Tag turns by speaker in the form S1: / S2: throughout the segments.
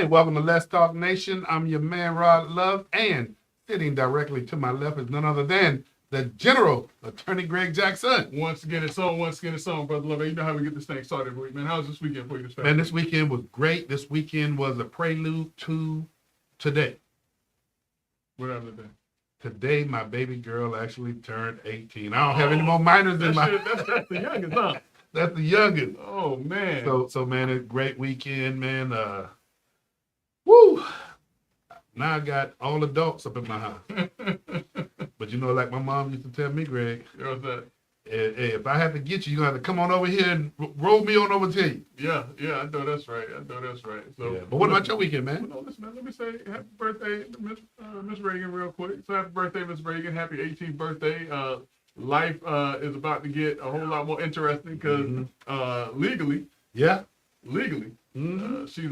S1: right, welcome to Let's Talk Nation. I'm your man, Rod Love, and sitting directly to my left is none other than the General Attorney Greg Jackson.
S2: Once again, it's on, Brother Love. You know how we get this thing started every week, man. How's this weekend for you?
S1: Man, this weekend was great. This weekend was a prelude to today.
S2: Whatever the day.
S1: Today, my baby girl actually turned 18. I don't have any more minors in my...
S2: That's the youngest, huh?
S1: That's the youngest.
S2: Oh, man.
S1: So man, it's a great weekend, man. Woo! Now I got all adults up in my house. But you know, like my mom used to tell me, Greg,
S2: What's that?
S1: hey, if I have to get you, you're going to have to come on over here and roll me on over to you.
S2: Yeah, I know that's right. So,
S1: yeah. But what about your weekend, man?
S2: No, listen, man, let me say happy birthday to Miss Reagan real quick. So happy birthday, Miss Reagan. Happy 18th birthday. Life is about to get a whole lot more interesting because legally, she's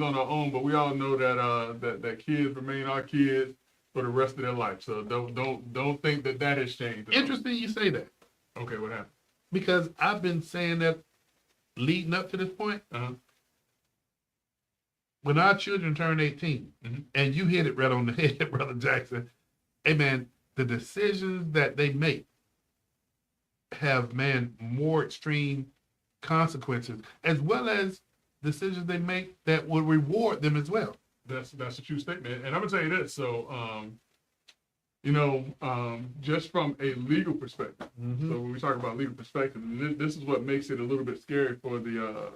S2: on her own. But we all know that that kids remain our kids for the rest of their life. So don't think that has changed.
S1: Interesting you say that.
S2: Okay, what happened?
S1: Because I've been saying that leading up to this point. When our children turn 18, and you hit it right on the head, Brother Jackson, hey man, the decisions that they make have, man, more extreme consequences, as well as decisions they make that will reward them as well.
S2: That's a true statement. And I'm gonna tell you this. So, just from a legal perspective. So when we talk about legal perspective, this is what makes it a little bit scary for the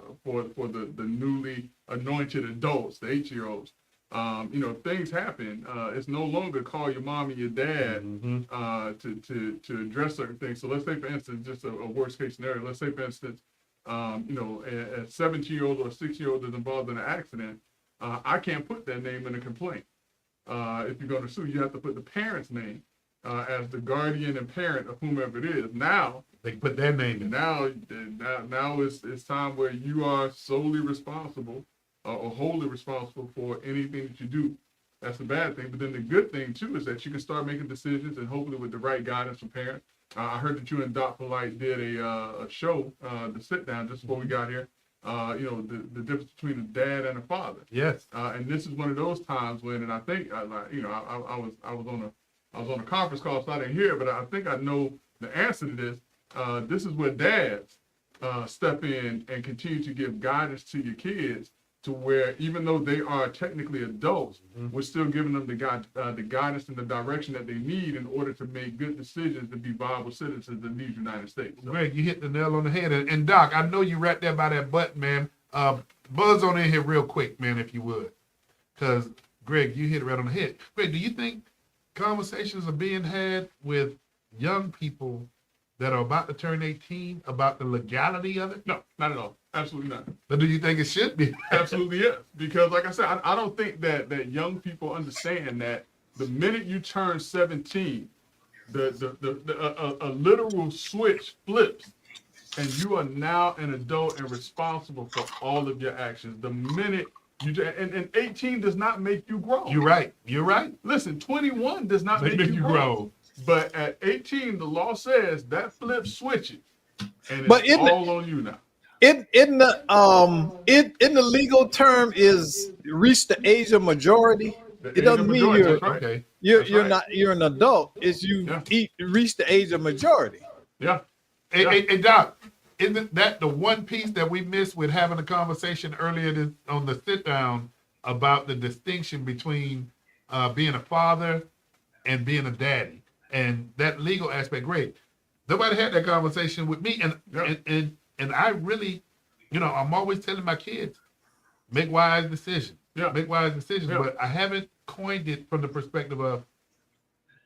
S2: newly anointed adults, the 8-year-olds. Things happen. It's no longer call your mom and your dad to address certain things. So let's say, for instance, just a worst case scenario. Let's say, for instance, a 17-year-old or a 6-year-old is involved in an accident. I can't put that name in a complaint. If you're going to sue, you have to put the parent's name as the guardian and parent of whomever it is. Now
S1: they put their name in.
S2: Now it's time where you are solely responsible or wholly responsible for anything that you do. That's the bad thing. But then the good thing too is that you can start making decisions, and hopefully with the right guidance from parents. I heard that you and Doc Polite did a show, the sit down, just before we got here. The difference between a dad and a father.
S1: Yes.
S2: And this is one of those times when, and I think, I was on a conference call, so I didn't hear it, but I think I know the answer to this. This is where dads step in and continue to give guidance to your kids, to where even though they are technically adults, we're still giving them the guidance and the direction that they need in order to make good decisions to be viable citizens in these United States. So.
S1: Greg, you hit the nail on the head. And Doc, I know you right there by that button, man. Buzz on in here real quick, man, if you would. Because, Greg, you hit it right on the head. Greg, do you think conversations are being had with young people that are about to turn 18 about the legality of it?
S2: No, not at all. Absolutely not.
S1: But do you think it should be?
S2: Absolutely, yes. Because like I said, I don't think that young people understand that the minute you turn 17, a literal switch flips, and you are now an adult and responsible for all of your actions. The minute and 18 does not make you grown.
S1: You're right.
S2: Listen, 21 does not make you grown. But at 18, the law says that flip switches, and it's all on you now.
S3: In the legal term is reach the age of majority. It doesn't mean you're an adult. It's reach the age of majority.
S2: Yeah.
S1: Hey, Doc, isn't that the one piece that we missed with having a conversation earlier on the sit down about the distinction between being a father and being a daddy, and that legal aspect? Great. Nobody had that conversation with me, and I really, I'm always telling my kids, make wise decisions.
S2: Yeah.
S1: Make wise decisions. Yeah. But I haven't coined it from the perspective of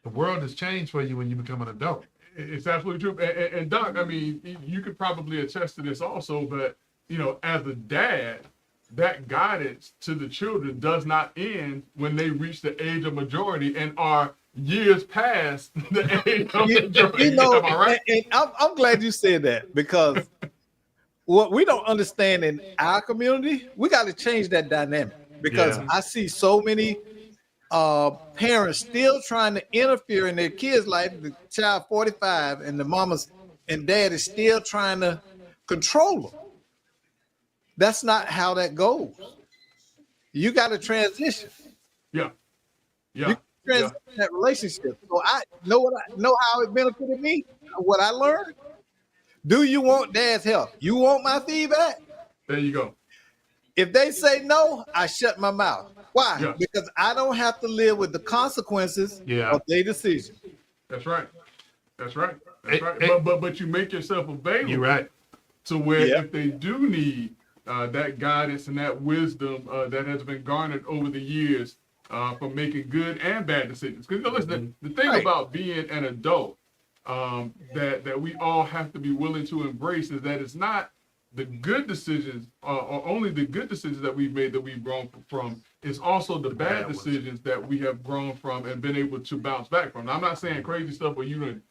S1: the world has changed for you when you become an adult.
S2: It's absolutely true. And Doc, I mean, you could probably attest to this also, but, as a dad, that guidance to the children does not end when they reach the age of majority and are years past the age of majority. Am I right?
S3: And I'm glad you said that, because what we don't understand in our community, we got to change that dynamic, because I see so many parents still trying to interfere in their kids' life. The child 45 and the mamas and dad is still trying to control them. That's not how that goes. you got to transition.
S2: Yeah. Yeah.
S3: You transition that relationship. So I know how it benefited me. What I learned. Do you want dad's help? You want my feedback?
S2: There you go.
S3: If they say no, I shut my mouth. Why?
S2: Yeah.
S3: Because I don't have to live with the consequences of their decision.
S2: That's right. That's right. That's right.
S1: Hey.
S2: But you make yourself available.
S1: You're right.
S2: To where
S3: Yeah.
S2: if they do need that guidance and that wisdom that has been garnered over the years for making good and bad decisions. Because listen, the thing
S3: Right.
S2: about being an adult that we all have to be willing to embrace is that it's not the good decisions or only the good decisions that we've made that we've grown from. It's also the bad decisions that we have grown from and been able to bounce back from. Now, I'm not saying crazy stuff where you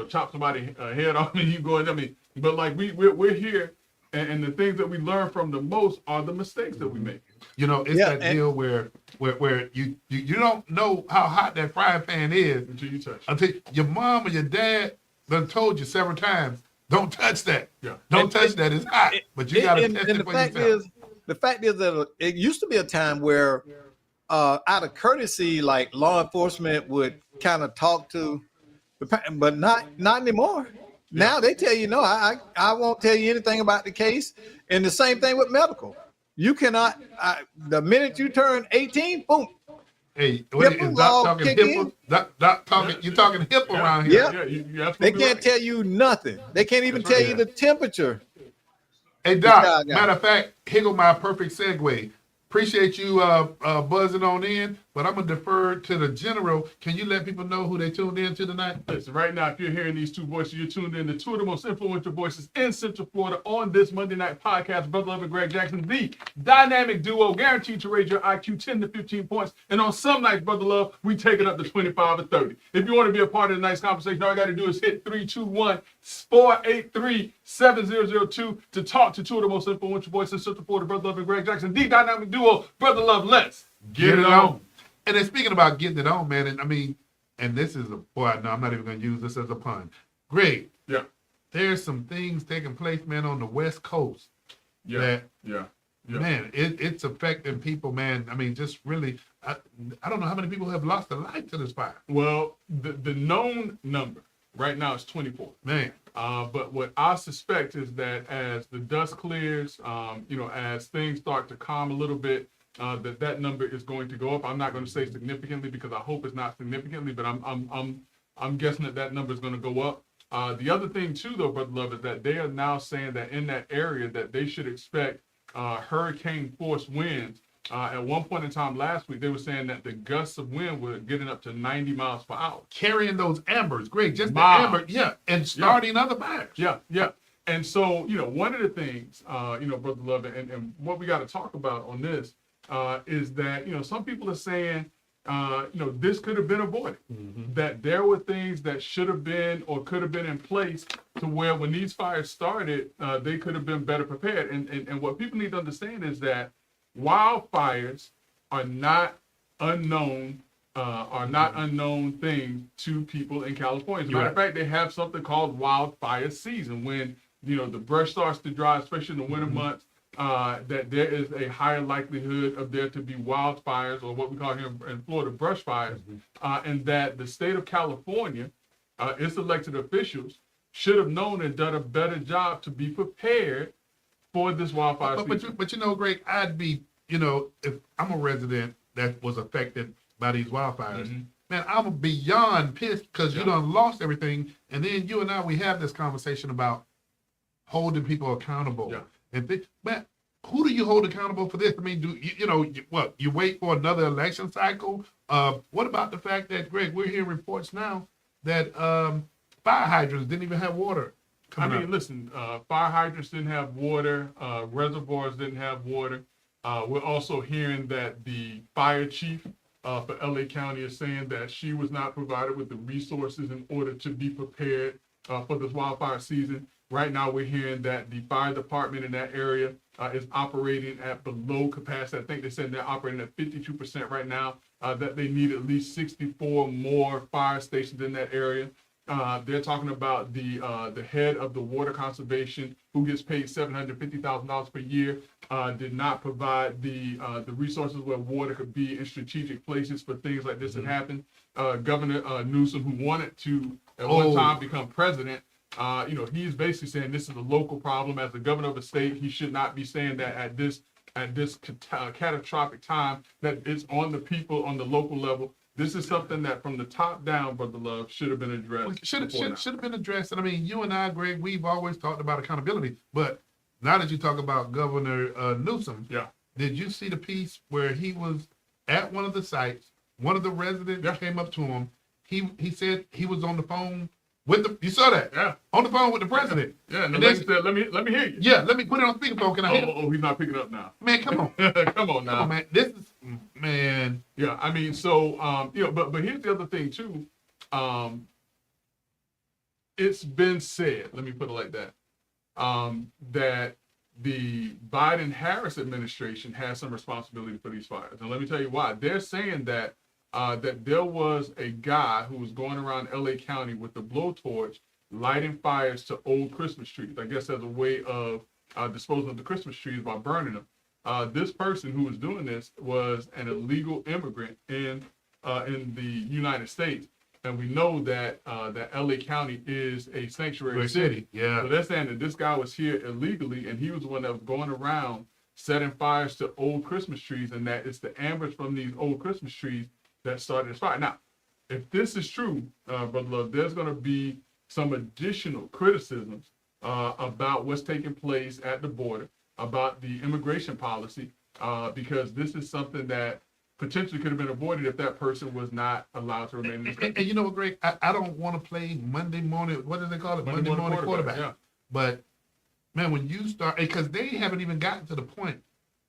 S2: chop somebody's head off and you go and but like we're here, and the things that we learn from the most are the mistakes that we make.
S1: You know, it's that deal where you don't know how hot that frying pan is
S2: Until you touch.
S1: until your mom or your dad done told you several times, don't touch that.
S2: Yeah.
S1: Don't touch that. It's hot. But you got to test it
S3: the
S1: for
S3: fact
S1: yourself.
S3: the fact is that it used to be a time where out of courtesy, like law enforcement would kind of talk to the parent, but not anymore. Now they tell you, no, I won't tell you anything about the case. And the same thing with medical. You cannot, the minute you turn 18, boom.
S1: Hey, what
S3: HIPAA
S1: is
S3: law
S1: Doc talking
S3: kick
S1: HIPAA?
S3: in?
S1: Doc talking, you talking HIPAA around here.
S3: Yeah.
S2: Yeah, you
S3: They
S2: absolutely
S3: can't
S2: right.
S3: tell you nothing. They can't even
S2: That's
S3: tell
S2: right.
S3: you the temperature.
S1: Hey,
S3: Yeah,
S1: Doc,
S3: yeah.
S1: matter of fact, here go my perfect segue. Appreciate you buzzing on in, but I'm going to defer to the general. Can you let people know who they tuned in to tonight?
S2: Listen, right now, if you're hearing these two voices, you're tuned in to two of the most influential voices in Central Florida on this Monday night podcast. Brother Love and Greg Jackson, the dynamic duo guaranteed to raise your IQ 10 to 15 points. And on some nights, Brother Love, we take it up to 25 or 30. If you want to be a part of the night's conversation, all you got to do is hit 321-483-7002 to talk to two of the most influential voices in Central Florida, Brother Love and Greg Jackson, the dynamic duo. Brother Love, let's get it on.
S1: And then speaking about getting it on, man, and I mean, and this is no, I'm not even going to use this as a pun. Greg,
S2: Yeah,
S1: there's some things taking place, man, on the West Coast.
S2: yeah,
S1: That,
S2: yeah.
S1: man, it's affecting people, man. I mean, just really, I don't know how many people have lost their life to this fire.
S2: Well, the known number right now is 24.
S1: Man,
S2: But what I suspect is that as the dust clears, as things start to calm a little bit, that number is going to go up. I'm not going to say significantly because I hope it's not significantly, but I'm guessing that number is going to go up. The other thing too, though, Brother Love, is that they are now saying that in that area that they should expect hurricane force winds. At one point in time last week, they were saying that the gusts of wind were getting up to 90 miles per hour.
S1: carrying those ambers, Greg, just
S2: Miles.
S1: the amber, yeah, and starting other fires.
S2: Yeah, yeah. And so, one of the things, Brother Love, and what we got to talk about on this is that, some people are saying, this could have been avoided. That there were things that should have been or could have been in place to where when these fires started, they could have been better prepared. And what people need to understand is that wildfires are not unknown things to people in California. As a matter of fact, they have something called wildfire season when the brush starts to dry, especially in the winter months. That there is a higher likelihood of there to be wildfires, or what we call here in Florida brush fires, and that the state of California, its elected officials, should have known and done a better job to be prepared for this wildfire season.
S1: But Greg, I'd be, if I'm a resident that was affected by these wildfires, man, I'm beyond pissed because you done lost everything. And then you and I, we have this conversation about holding people accountable.
S2: Yeah.
S1: And man, who do you hold accountable for this? I mean, do you wait for another election cycle? What about the fact that, Greg, we're hearing reports now that fire hydrants didn't even have water.
S2: Listen, fire hydrants didn't have water, reservoirs didn't have water. We're also hearing that the fire chief for LA County is saying that she was not provided with the resources in order to be prepared for this wildfire season. Right now, we're hearing that the fire department in that area is operating at below capacity. I think they said they're operating at 52% right now, that they need at least 64 more fire stations in that area. They're talking about the head of the water conservation who gets paid $750,000 per year, did not provide the resources where water could be in strategic places for things like this to happen. Governor Newsom, who wanted to at one time become president, he's basically saying this is a local problem. As the governor of a state, he should not be saying that at this catastrophic time that it's on the people on the local level. This is something that from the top down, Brother Love, should have been addressed.
S1: Should have been addressed. And I mean, you and I, Greg, we've always talked about accountability. But now that you talk about Governor Newsom,
S2: Yeah.
S1: did you see the piece where he was at one of the sites? One of the residents came up to him. He said he was on the phone with the. You saw that?
S2: Yeah.
S1: On the phone with the president.
S2: Yeah. And the
S1: And
S2: lady said, "Let me hear you."
S1: Yeah, let me put it on speakerphone. Can I hear?
S2: Oh, he's not picking up now.
S1: Man, come on.
S2: Come on now.
S1: Come on, man. This is man.
S2: Yeah, I mean, so but here's the other thing too. It's been said, let me put it like that, that the Biden-Harris administration has some responsibility for these fires, and let me tell you why. They're saying that that there was a guy who was going around LA County with a blowtorch, lighting fires to old Christmas trees. I guess as a way of disposing of the Christmas trees by burning them. This person who was doing this was an illegal immigrant in the United States, and we know that that LA County is a sanctuary city.
S1: Yeah.
S2: So they're saying that this guy was here illegally, and he was the one that was going around setting fires to old Christmas trees, and that it's the amber from these old Christmas trees that started this fire. Now, if this is true, Brother Love, there's going to be some additional criticisms about what's taking place at the border, about the immigration policy, because this is something that potentially could have been avoided if that person was not allowed to remain in this country.
S1: And you know what, Greg? I don't want to play Monday morning. What do they call it? Monday morning quarterback.
S2: Yeah.
S1: But man, when you start, because they haven't even gotten to the point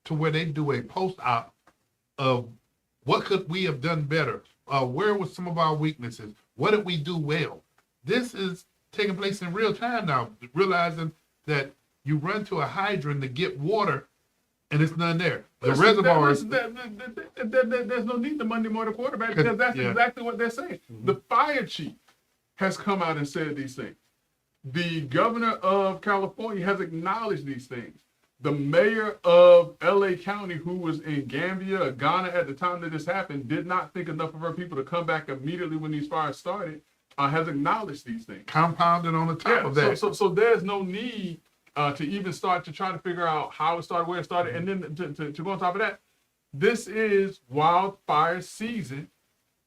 S1: to where they do a post-op of what could we have done better? Where were some of our weaknesses? What did we do well? This is taking place in real time now, realizing that you run to a hydrant to get water and it's none there. The reservoirs.
S2: There's no need to Monday morning quarterback because that's exactly what they're saying.
S1: Mm-hmm.
S2: The fire chief has come out and said these things. The governor of California has acknowledged these things. The mayor of LA County, who was in Gambia, Ghana at the time that this happened, did not think enough of her people to come back immediately when these fires started, has acknowledged these things.
S1: Compounded on the top of that.
S2: So there's no need to even start to try to figure out how it started, where it started, and then to go on top of that, this is wildfire season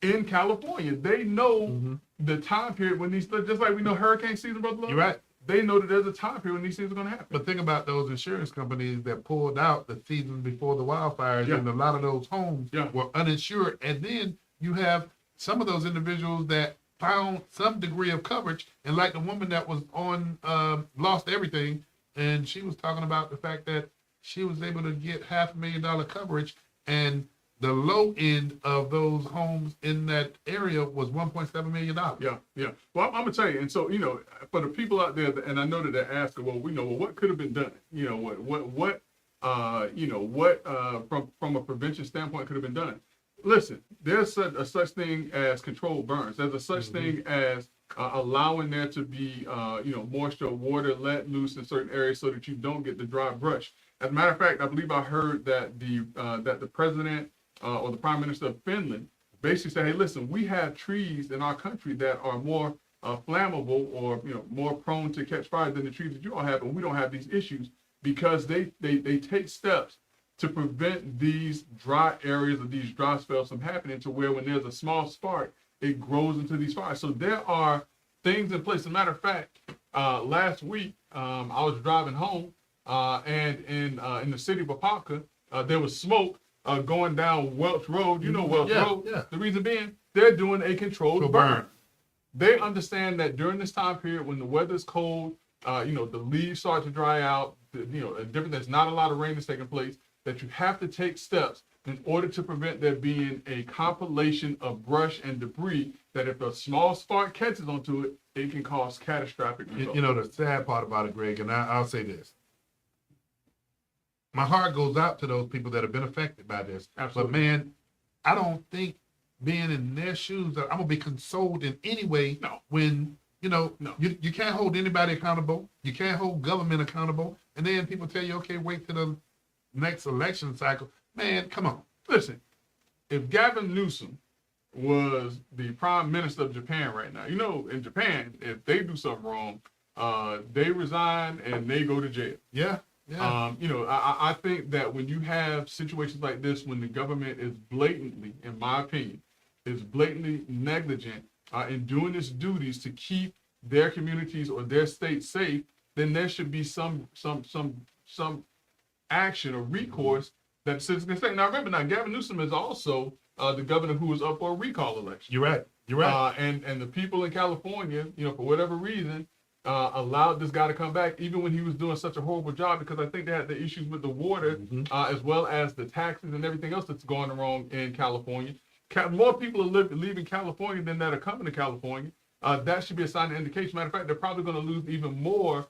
S2: in California. They know the time period when these, just like we know hurricane season, Brother Love.
S1: You're right.
S2: They know that there's a time period when these things are going to happen.
S1: But think about those insurance companies that pulled out the season before the wildfires, and a lot of those homes were uninsured. And then you have some of those individuals that found some degree of coverage, and like the woman that was on lost everything, and she was talking about the fact that she was able to get $500,000 coverage, and the low end of those homes in that area was $1.7 million.
S2: Yeah. Well, I'm gonna tell you, and so for the people out there, and I know that they're asking, well, what could have been done? What from a prevention standpoint could have been done? Listen, there's a such thing as controlled burns. There's a such thing as allowing there to be moisture or water let loose in certain areas so that you don't get the dry brush. As a matter of fact, I believe I heard that the president or the prime minister of Finland basically said, hey, listen, we have trees in our country that are more flammable or more prone to catch fire than the trees that you all have, and we don't have these issues because they take steps to prevent these dry areas or these dry spells from happening, to where when there's a small spark, it grows into these fires. So there are things in place. As a matter of fact, last week I was driving home and in the city of Apopka, there was smoke going down Welch Road. You know Welch Road. Yeah. The reason being, they're doing a controlled burn. They understand that during this time period when the weather's cold, the leaves start to dry out, there's not a lot of rain that's taking place, that you have to take steps in order to prevent there being a compilation of brush and debris that if a small spark catches onto it, it can cause catastrophic results.
S1: The sad part about it, Greg, and I'll say this. My heart goes out to those people that have been affected by this.
S2: Absolutely.
S1: But man, I don't think being in their shoes that I'm gonna be consoled in any way
S2: No.
S1: when
S2: No.
S1: you can't hold anybody accountable, you can't hold government accountable, and then people tell you, okay, wait till the next election cycle. Man, come on.
S2: Listen, if Gavin Newsom was the prime minister of Japan right now, in Japan, if they do something wrong, they resign and they go to jail.
S1: Yeah.
S2: I think that when you have situations like this, when the government is blatantly, in my opinion, is blatantly negligent in doing its duties to keep their communities or their state safe, then there should be some action or recourse that citizens can take. Now remember, Gavin Newsom is also the governor who was up for a recall election.
S1: You're right. You're right.
S2: And the people in California, for whatever reason, allowed this guy to come back, even when he was doing such a horrible job, because I think they had the issues with the water, as well as the taxes and everything else that's going wrong in California. More people are leaving California than that are coming to California. That should be a sign of indication. Matter of fact, they're probably going to lose even more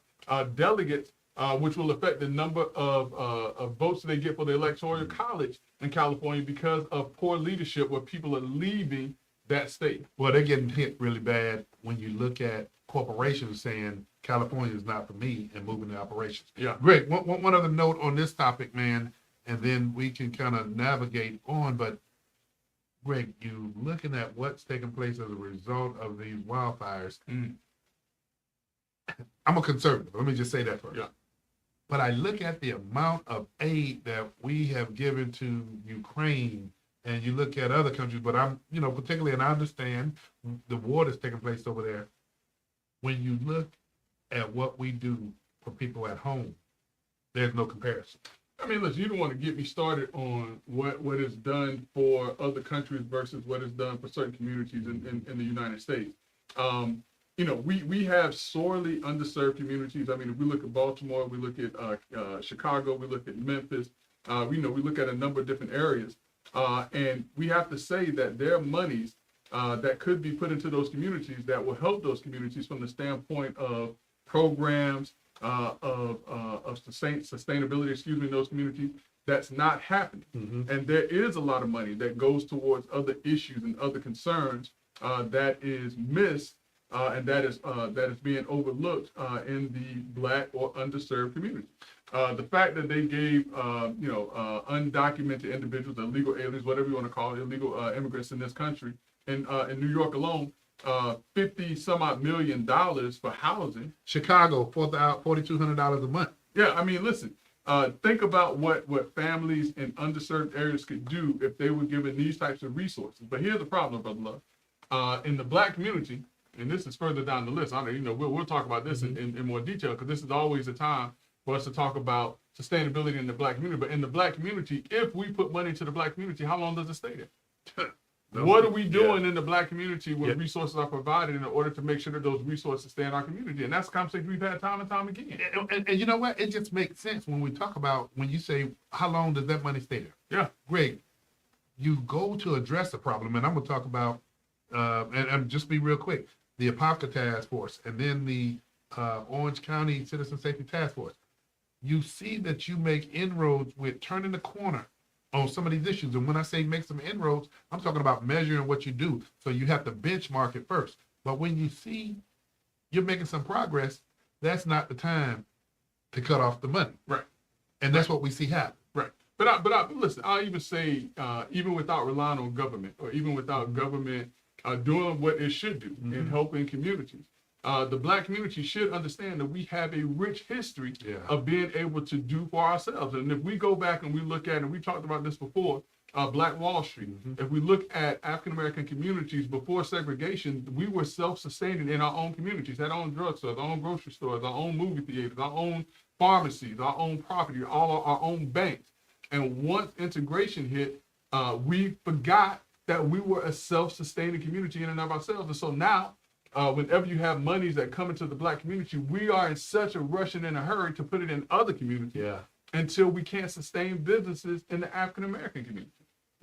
S2: delegates, which will affect the number of votes they get for the electoral college in California because of poor leadership, where people are leaving that state.
S1: Well, they're getting hit really bad when you look at corporations saying California is not for me and moving the operations.
S2: Yeah.
S1: Great. One other note on this topic, man, and then we can kind of navigate on. But Greg, you looking at what's taking place as a result of these wildfires. I'm a conservative. Let me just say that first.
S2: Yeah.
S1: But I look at the amount of aid that we have given to Ukraine, and you look at other countries, but I'm, particularly, and I understand the war that's taking place over there. When you look at what we do for people at home, there's no comparison.
S2: I mean, listen, you don't want to get me started on what is done for other countries versus what is done for certain communities in the United States. We have sorely underserved communities. I mean, if we look at Baltimore, we look at Chicago, we look at Memphis, we look at a number of different areas. And we have to say that there are monies that could be put into those communities that will help those communities from the standpoint of programs, of sustainability, in those communities. That's not happening. And there is a lot of money that goes towards other issues and other concerns that is missed and that is being overlooked in the Black or underserved community. The fact that they gave undocumented individuals, illegal aliens, whatever you want to call it, illegal immigrants in this country, in New York alone, $50 some odd million for housing.
S1: Chicago, $4,200 a month.
S2: Yeah, I mean, listen. Think about what families in underserved areas could do if they were given these types of resources. But here's the problem, Brother Love. In the Black community, and this is further down the list. We'll talk about this in more detail, because this is always a time for us to talk about sustainability in the Black community. But in the Black community, if we put money into the Black community, how long does it stay there? What are we doing in the Black community when resources are provided in order to make sure that those resources stay in our community? And that's a conversation we've had time and time again.
S1: And you know what? It just makes sense when we talk about, when you say, how long does that money stay there?
S2: Yeah.
S1: Greg, you go to address the problem, and I'm going to talk about, and just be real quick, the APOCA Task Force, and then the Orange County Citizen Safety Task Force. You see that you make inroads with turning the corner on some of these issues. And when I say make some inroads, I'm talking about measuring what you do. So you have to benchmark it first. But when you see you're making some progress, that's not the time to cut off the money.
S2: Right.
S1: And that's what we see happen.
S2: Right. But listen, I'll even say, even without relying on government, or even without government doing what it should do in helping communities, the Black community should understand that we have a rich history of being able to do for ourselves. And if we go back and we look at, and we talked about this before, Black Wall Street, if we look at African-American communities before segregation, we were self-sustaining in our own communities, had our own drugstores, our own grocery stores, our own movie theaters, our own pharmacies, our own property, all our own banks. And once integration hit, we forgot that we were a self-sustaining community in and of ourselves. And so now, whenever you have monies that come into the Black community, we are in such a rush and in a hurry to put it in other communities until we can't sustain businesses in the African-American community.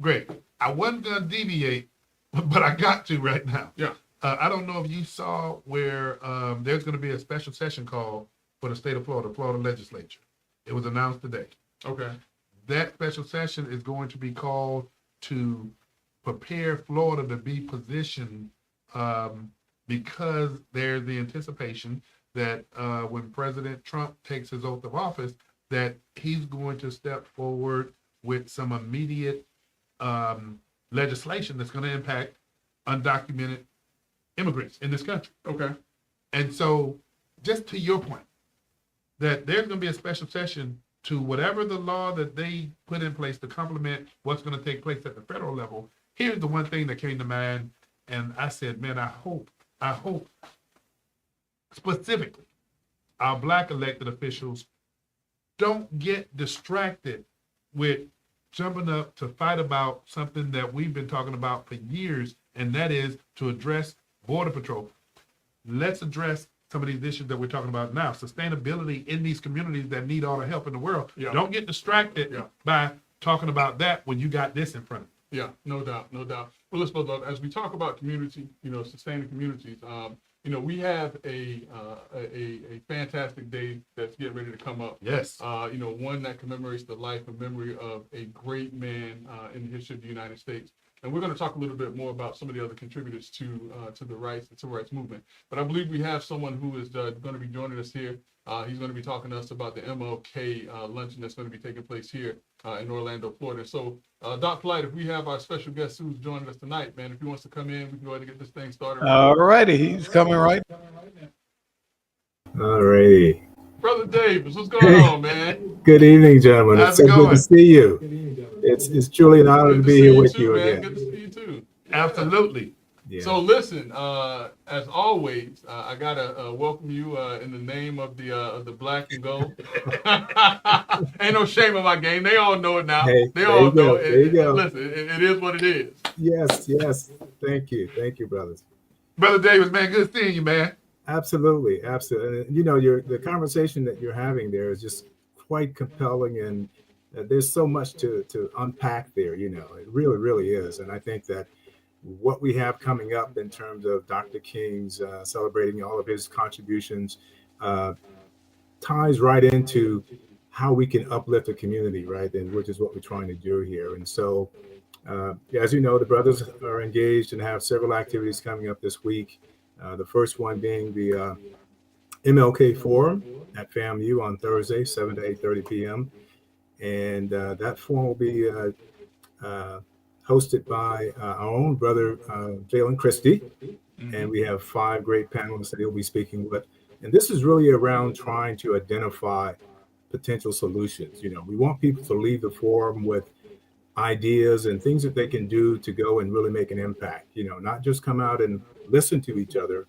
S1: Great. I wasn't going to deviate, but I got to right now.
S2: Yeah.
S1: I don't know if you saw where there's going to be a special session called for the state of Florida, Florida legislature. It was announced today.
S2: Okay.
S1: That special session is going to be called to prepare Florida to be positioned because there's the anticipation that when President Trump takes his oath of office, that he's going to step forward with some immediate legislation that's going to impact undocumented immigrants in this country.
S2: Okay.
S1: And so, just to your point, that there's going to be a special session to whatever the law that they put in place to complement what's going to take place at the federal level. Here's the one thing that came to mind, and I said, man, I hope specifically our Black elected officials don't get distracted with jumping up to fight about something that we've been talking about for years, and that is to address Border Patrol. Let's address some of these issues that we're talking about now. Sustainability in these communities that need all the help in the world.
S2: Yeah.
S1: Don't get distracted by talking about that when you got this in front of you.
S2: Yeah, no doubt. Well, listen, as we talk about community, sustaining communities, we have a fantastic day that's getting ready to come up.
S1: Yes.
S2: One that commemorates the life and memory of a great man in the history of the United States. And we're going to talk a little bit more about some of the other contributors to the civil rights movement. But I believe we have someone who is going to be joining us here. He's going to be talking to us about the MLK luncheon that's going to be taking place here in Orlando, Florida. So, Doc Polite, if we have our special guest who's joining us tonight, man, if he wants to come in, we can go ahead and get this thing started.
S3: All righty, he's coming right.
S4: All righty.
S2: Brother Davis, what's going on, man?
S4: Good evening, gentlemen.
S1: How's
S4: It's
S1: it
S4: so good
S1: going?
S4: to see you. It's truly an honor to be here with you
S2: man.
S4: again.
S2: Good to see you too.
S1: Absolutely.
S4: Yeah.
S2: So listen, as always, I gotta welcome you in the name of the Black and Gold. Ain't no shame in my game. They all know it now.
S4: Hey,
S2: they
S4: there
S2: all
S4: you go.
S2: know it.
S4: There you go.
S2: Listen, it is what it is.
S4: Yes. Thank you, brothers.
S1: Brother Davis, man, good seeing you, man.
S4: Absolutely. And, the conversation that you're having there is just quite compelling, and there's so much to unpack there. It really, really is. And I think that what we have coming up in terms of Dr. King's celebrating all of his contributions ties right into how we can uplift the community, right? And which is what we're trying to do here. And so, as you know, the brothers are engaged and have several activities coming up this week. The first one being the MLK Forum at FAMU on Thursday, 7 to 8:30 p.m. And that forum will be hosted by our own brother, Jalen Christie. Mm-hmm. And we have 5 great panelists that he'll be speaking with. And this is really around trying to identify potential solutions. We want people to leave the forum with ideas and things that they can do to go and really make an impact. Not just come out and listen to each other,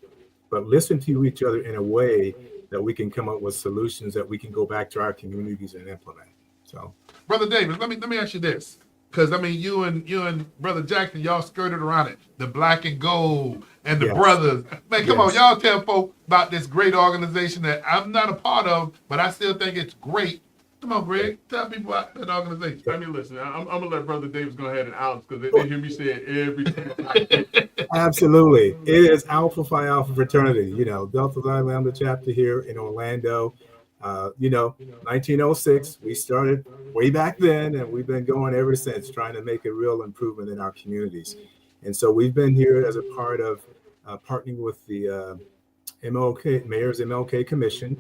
S4: but listen to each other in a way that we can come up with solutions that we can go back to our communities and implement. So,
S1: Brother Davis, let me ask you this. Because you and Brother Jackson, y'all skirted around it. The Black and Gold and the brothers. Man, come on, y'all tell folk about this great organization that I'm not a part of, but I still think it's great. Come on, Greg, tell people about that organization.
S2: I mean, listen, I'm gonna let Brother Davis go ahead and out because they hear me say it every time.
S4: Absolutely, it is Alpha Phi Alpha fraternity. Delta Phi Lambda chapter here in Orlando. 1906, we started way back then, and we've been going ever since, trying to make a real improvement in our communities. And so we've been here as a part of partnering with the Mayor's MLK Commission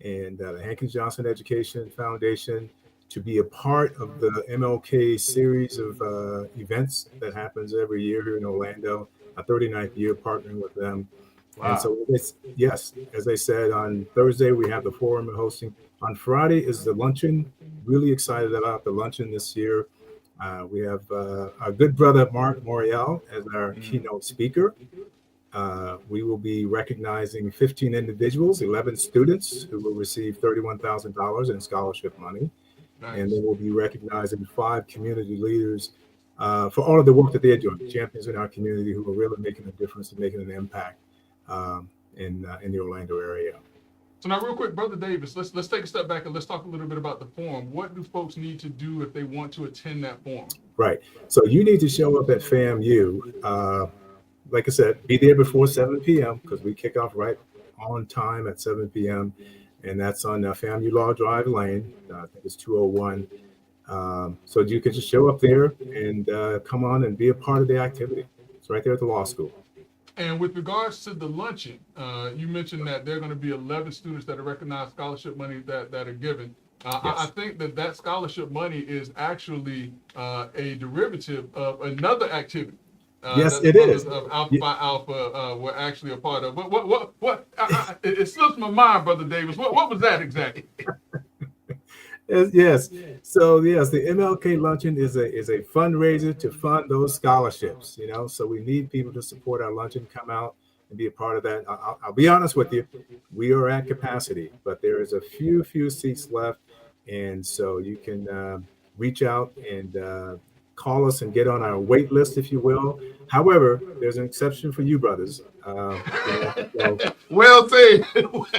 S4: and the Hankins Johnson Education Foundation to be a part of the MLK series of events that happens every year here in Orlando, a 39th year partnering with them. Wow. And so, as I said, on Thursday, we have the forum and hosting. On Friday is the luncheon. Really excited about the luncheon this year. We have our good brother, Mark Morial, as our keynote speaker. We will be recognizing 15 individuals, 11 students who will receive $31,000 in scholarship money. Nice. And then we'll be recognizing 5 community leaders for all of the work that they're doing, champions in our community who are really making a difference and making an impact in the Orlando area.
S2: So now, real quick, Brother Davis, let's take a step back and let's talk a little bit about the forum. What do folks need to do if they want to attend that forum? Right.
S4: So you need to show up at FAMU. Like I said, be there before 7 p.m. because we kick off right on time at 7 p.m. And that's on FAMU Law Drive Lane. I think it's 201. So you can just show up there and come on and be a part of the activity. It's right there at the law school.
S2: And with regards to the luncheon, you mentioned that there are going to be 11 students that are recognized scholarship money that are given. I
S4: Yes.
S2: think that scholarship money is actually a derivative of another activity.
S4: Yes,
S2: That the
S4: it
S2: brothers
S4: is.
S2: of Alpha
S4: Ye-
S2: Phi Alpha were actually a part of. What? It slips my mind, Brother Davis. What was that exactly?
S4: Yes. So yes, the MLK luncheon is a fundraiser to fund those scholarships. So we need people to support our luncheon, come out and be a part of that. I'll be honest with you, we are at capacity, but there is a few seats left, and so you can reach out and call us and get on our wait list, if you will. However, there's an exception for you, brothers. So
S1: Well said.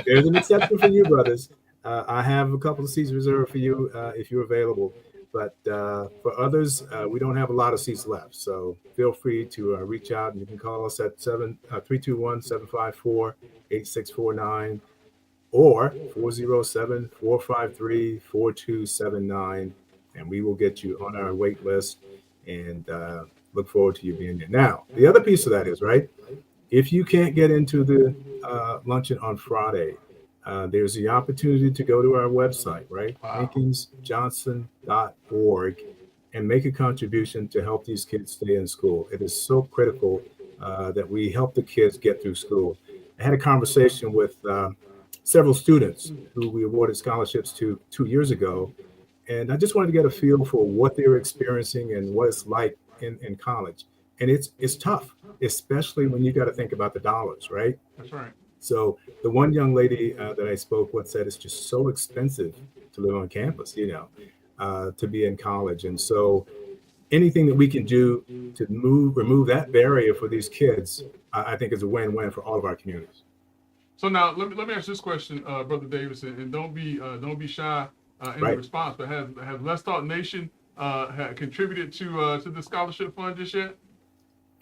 S4: there's an exception for you, brothers. I have a couple of seats reserved for you if you're available. But for others, we don't have a lot of seats left. So feel free to reach out. You can call us at 321-754-8649 or 407-453-4279. And we will get you on our wait list and look forward to you being there. Now, the other piece of that is, right, if you can't get into the luncheon on Friday, there's the opportunity to go to our website, right?
S1: Wow.
S4: HankinsJohnson.org and make a contribution to help these kids stay in school. It is so critical that we help the kids get through school. I had a conversation with several students who we awarded scholarships to 2 years ago, and I just wanted to get a feel for what they were experiencing and what it's like in college. And it's tough, especially when you got to think about the dollars, right?
S2: That's right.
S4: So the one young lady that I spoke with said it's just so expensive to live on campus, to be in college. And so anything that we can do to remove that barrier for these kids, I think is a win-win for all of our communities.
S2: So now let me ask this question, Brother Davis, and don't be shy in
S4: Right.
S2: your response. But has Let's Talk Nation contributed to the scholarship fund just yet?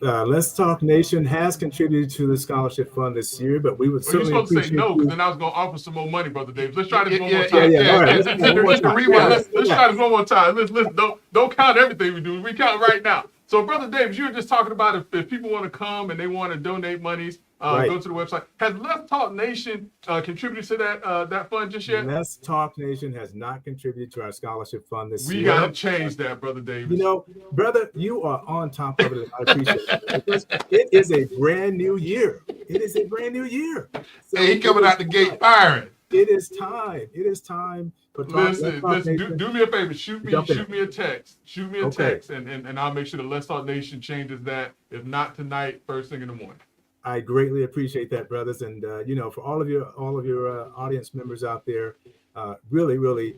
S4: Let's Talk Nation has contributed to the scholarship fund this year, but we would
S2: Well, you're
S4: certainly
S2: supposed to say
S4: appreciate
S2: no, because
S4: you.
S2: then I was going to offer some more money, Brother Davis. Let's try this one more
S1: Yeah,
S2: time.
S4: yeah. All right, let's
S2: Let's
S4: do it one more time.
S1: rewind.
S2: let's try this one more time. Listen, don't count everything we do. We count right now. So, Brother Davis, you were just talking about if people want to come and they want to donate monies,
S4: Right.
S2: go to the website. Has Let's Talk Nation contributed to that fund just yet?
S4: Let's Talk Nation has not contributed to our scholarship fund this
S2: We
S4: year.
S2: got to change that, Brother Davis.
S4: Brother, you are on top of it. I appreciate it because it is a brand new year. It is a brand new year. So
S1: Hey, he coming out the gate firing.
S4: It is time. It is time for
S2: Listen,
S4: Nation.
S2: do me a favor. Shoot me
S4: Jump in.
S2: a text. Shoot me a
S4: Okay.
S2: text, and I'll make sure the Let's Talk Nation changes that. If not tonight, first thing in the morning.
S4: I greatly appreciate that, brothers, and for all of your audience members out there, really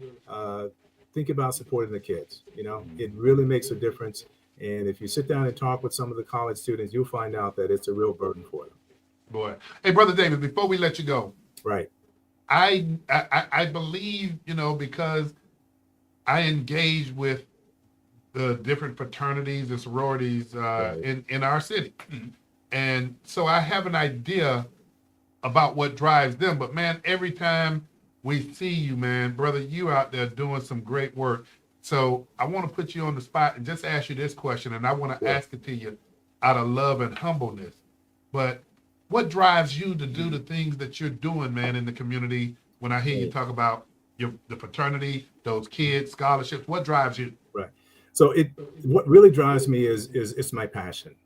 S4: think about supporting the kids. It really makes a difference. And if you sit down and talk with some of the college students, you'll find out that it's a real burden for them.
S1: Boy. Hey, Brother David, before we let you go,
S4: Right.
S1: I believe, because I engage with the different fraternities and sororities in our city. And so I have an idea about what drives them. But man, every time we see you, man, brother, you out there doing some great work. So I want to put you on the spot and just ask you this question, and I want to ask it to you out of love and humbleness. But what drives you to do the things that you're doing, man, in the community? When I hear you talk about the fraternity, those kids, scholarships, what drives you?
S4: Right. So what really drives me is it's my passion.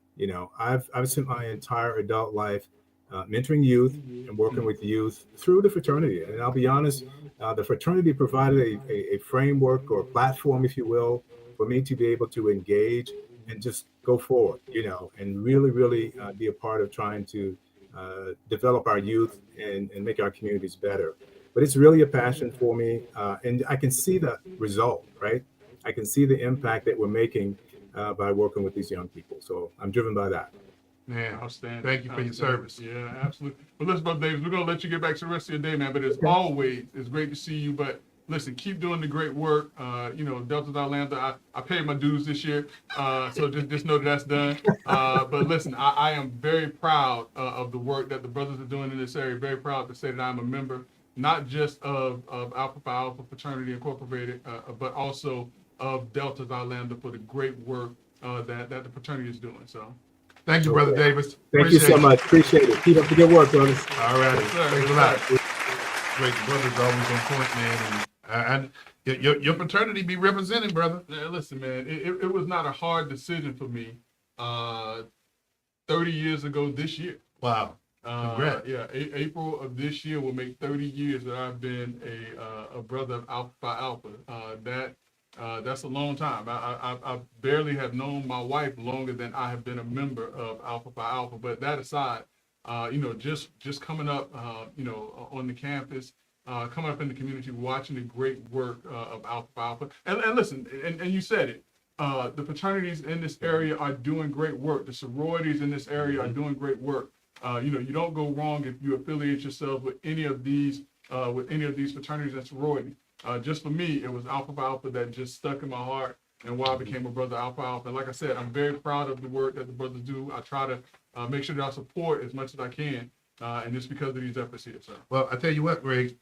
S4: I've spent my entire adult life mentoring youth and working with youth through the fraternity. And I'll be honest, the fraternity provided a framework or a platform, if you will, for me to be able to engage and just go forward, and really be a part of trying to develop our youth and make our communities better. But it's really a passion for me. And I can see the result, right? I can see the impact that we're making by working with these young people. So I'm driven by that.
S1: Man,
S2: Outstanding.
S1: thank you for your service.
S2: Yeah, absolutely. But listen, Brother Davis, we're going to let you get back to the rest of your day, man. But as always, it's great to see you. But listen, keep doing the great work. Delta Tau Lambda, I paid my dues this year. So just know that's done. But listen, I am very proud of the work that the brothers are doing in this area. Very proud to say that I'm a member, not just of Alpha Phi Alpha Fraternity Incorporated, but also of Delta Phi Lambda for the great work that the fraternity is doing. So,
S1: Thank you, Brother Davis.
S4: Thank you so much. Appreciate it. Keep up the good work, brothers.
S1: All right.
S2: Yes, sir.
S1: Thanks a lot. Great brother's always on point, man. And your fraternity be represented, brother.
S2: Yeah, listen, man, it was not a hard decision for me 30 years ago this year.
S1: Wow. Congrats.
S2: Yeah, April of this year will make 30 years that I've been a brother of Alpha Phi Alpha. That's a long time. I barely have known my wife longer than I have been a member of Alpha Phi Alpha. But that aside, just coming up, on the campus, coming up in the community, watching the great work of Alpha Phi Alpha. And listen, and you said it. The fraternities in this area are doing great work. The sororities in this area are doing great work. You don't go wrong if you affiliate yourself with any of these fraternities and sororities. Just for me, it was Alpha Phi Alpha that just stuck in my heart, and why I became a brother Alpha Alpha. And like I said, I'm very proud of the work that the brothers do. I try to make sure that I support as much as I can, and it's because of these efforts here. So,
S1: Well, I tell you what, Greg,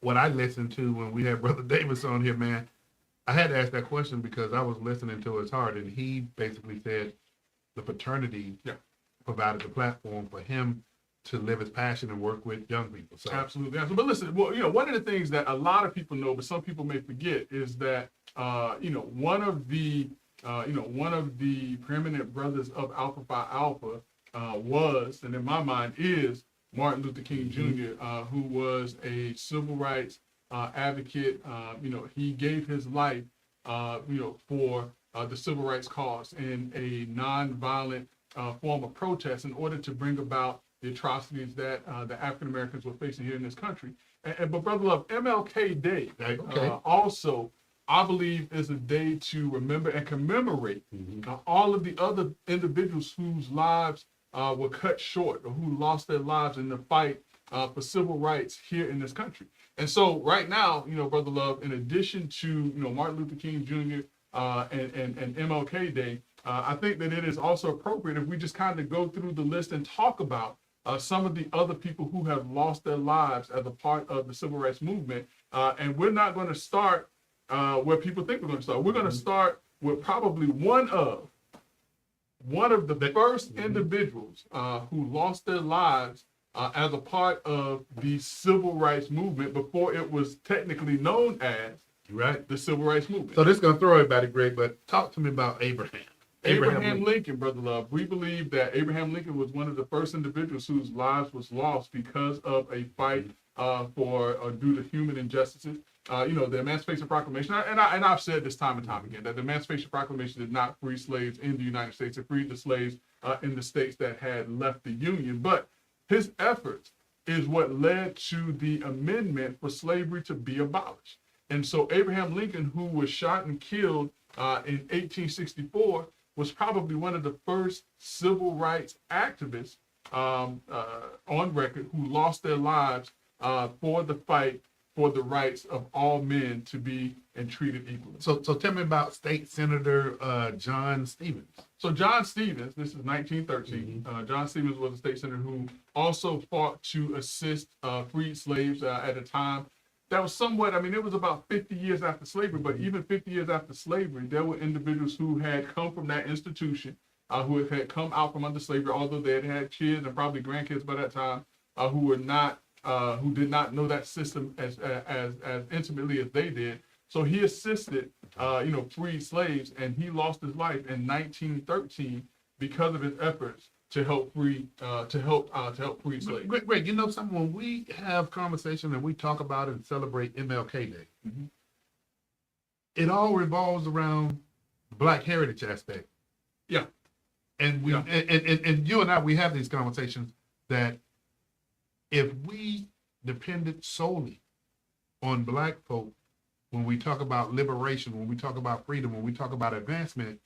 S1: what I listened to when we had Brother Davis on here, man, I had to ask that question because I was listening to his heart, and he basically said the fraternity provided the platform for him to live his passion and work with young people. So
S2: absolutely. But listen, one of the things that a lot of people know, but some people may forget, is that one of the preeminent brothers of Alpha Phi Alpha was, and in my mind is, Martin Luther King Jr., who was a civil rights advocate. He gave his life, for the civil rights cause in a nonviolent form of protest in order to bring about the atrocities that the African Americans were facing here in this country. But Brother Love, MLK Day also, I believe, is a day to remember and commemorate all of the other individuals whose lives were cut short or who lost their lives in the fight for civil rights here in this country. And so right now, Brother Love, in addition to, Martin Luther King Jr. And MLK Day, I think that it is also appropriate if we just kind of go through the list and talk about some of the other people who have lost their lives as a part of the civil rights movement. And we're not going to start where people think we're going to start. We're going to start with probably one of the first individuals who lost their lives as a part of the civil rights movement before it was technically known as the civil rights movement.
S1: So this is going to throw everybody, Greg, but talk to me about Abraham.
S2: Abraham Lincoln, Brother Love. We believe that Abraham Lincoln was one of the first individuals whose lives was lost because of a fight due to human injustices. The Emancipation Proclamation, and I've said this time and time again, that the Emancipation Proclamation did not free slaves in the United States. It freed the slaves in the states that had left the Union. But his efforts is what led to the amendment for slavery to be abolished. And so Abraham Lincoln, who was shot and killed in 1864, was probably one of the first civil rights activists on record who lost their lives for the fight for the rights of all men to be and treated equally.
S1: So tell me about State Senator John Stevens.
S2: So John Stevens, this is 1913. John Stevens was a state senator who also fought to assist freed slaves at a time that was somewhat, it was about 50 years after slavery, but even 50 years after slavery, there were individuals who had come from that institution, who had come out from under slavery, although they had had kids and probably grandkids by that time, who did not know that system as intimately as they did. So he assisted, freed slaves, and he lost his life in 1913 because of his efforts to help free slaves.
S1: Greg, something, when we have conversation and we talk about and celebrate MLK Day, it all revolves around the Black heritage aspect.
S2: Yeah.
S1: And we and you and I, we have these conversations that if we depended solely on Black folk when we talk about liberation, when we talk about freedom, when we talk about advancement,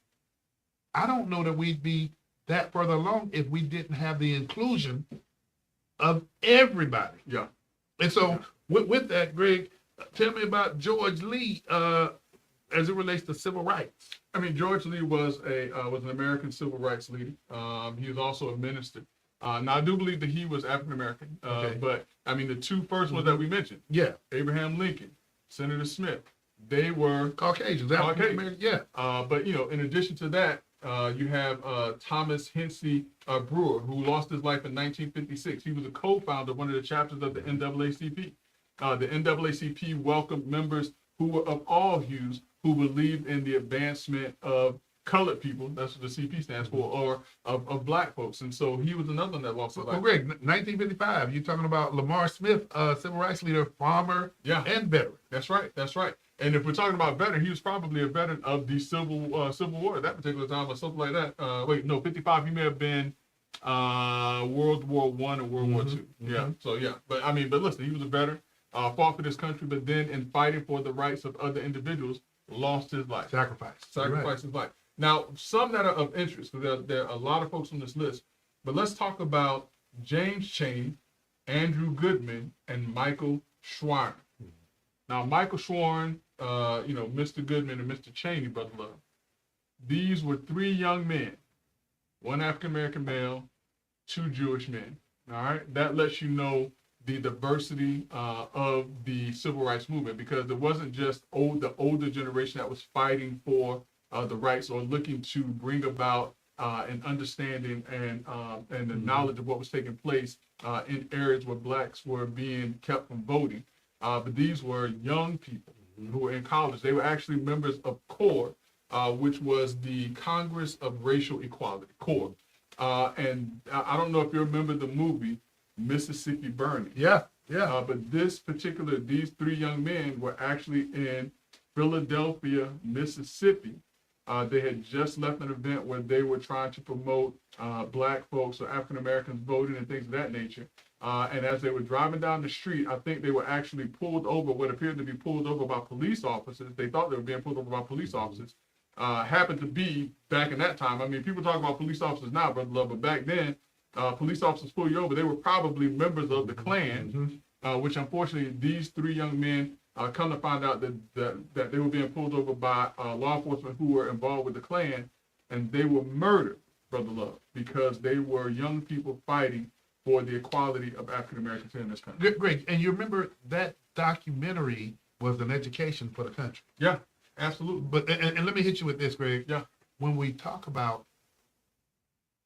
S1: I don't know that we'd be that further along if we didn't have the inclusion of everybody.
S2: Yeah.
S1: And so with that, Greg, tell me about George Lee as it relates to civil rights.
S2: George Lee was an American civil rights leader. He was also a minister. Now, I do believe that he was African American, but the two first ones that we mentioned, Abraham Lincoln, Senator Smith, they were
S1: Caucasians, African
S2: Caucasian.
S1: American, yeah.
S2: But in addition to that, you have Thomas Hensey Brewer, who lost his life in 1956. He was a co-founder of one of the chapters of the NAACP. The NAACP welcomed members who were of all hues, who believed in the advancement of colored people. That's what the CP stands for, or of black folks. And so he was another one that lost his
S1: Well,
S2: life.
S1: Greg, 1955, you're talking about Lamar Smith, civil rights leader, farmer,
S2: Yeah.
S1: and veteran.
S2: That's right. That's right. And if we're talking about veteran, he was probably a veteran of the Civil War at that particular time, or something like that. 55. He may have been World War I or World War II. Yeah. So yeah, but listen, he was a veteran, fought for this country, but then in fighting for the rights of other individuals, lost his life.
S1: Sacrificed
S2: His life. Now, some that are of interest, because there are a lot of folks on this list, but let's talk about James Chaney, Andrew Goodman, and Michael Schwerin. Now, Michael Schwerin, Mr. Goodman and Mr. Chaney, Brother Love, these were three young men, one African-American male, two Jewish men. All right? That lets you know the diversity of the civil rights movement, because it wasn't just the older generation that was fighting for the rights or looking to bring about an understanding and the knowledge of what was taking place in areas where blacks were being kept from voting. But these were young people who were in college. They were actually members of CORE, which was the Congress of Racial Equality, CORE. And I don't know if you remember the movie Mississippi Burning.
S1: Yeah.
S2: But these three young men were actually in Philadelphia, Mississippi. They had just left an event where they were trying to promote black folks or African Americans voting and things of that nature. And as they were driving down the street, I think they were actually pulled over, what appeared to be pulled over by police officers. They thought they were being pulled over by police officers. Happened to be back in that time. I mean, people talk about police officers now, Brother Love, but back then, police officers pull you over. They were probably members of the Klan, which unfortunately these three young men come to find out that they were being pulled over by law enforcement who were involved with the Klan, and they were murdered, Brother Love, because they were young people fighting for the equality of African Americans in this country.
S1: Great. And you remember that documentary was an education for the country.
S2: Yeah, absolutely.
S1: But and let me hit you with this, Greg.
S2: Yeah.
S1: When we talk about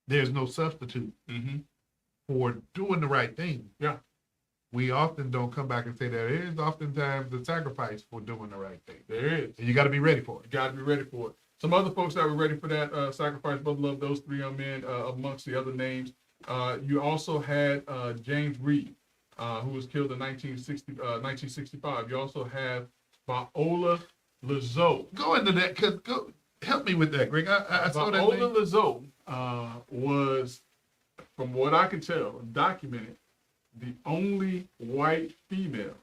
S1: there's no substitute for doing the right thing.
S2: Yeah.
S1: We often don't come back and say there is oftentimes a sacrifice for doing the right thing.
S2: There is.
S1: And you got to be ready for it.
S2: You got to be ready for it. Some other folks that were ready for that sacrifice, Brother Love, those three young men, amongst the other names. You also had James Reed, who was killed in 1965. You also have Viola Lizotte.
S1: Go into that, because help me with that, Greg. I saw that
S2: Viola
S1: name.
S2: Lizotte was, from what I can tell, documented, the only white female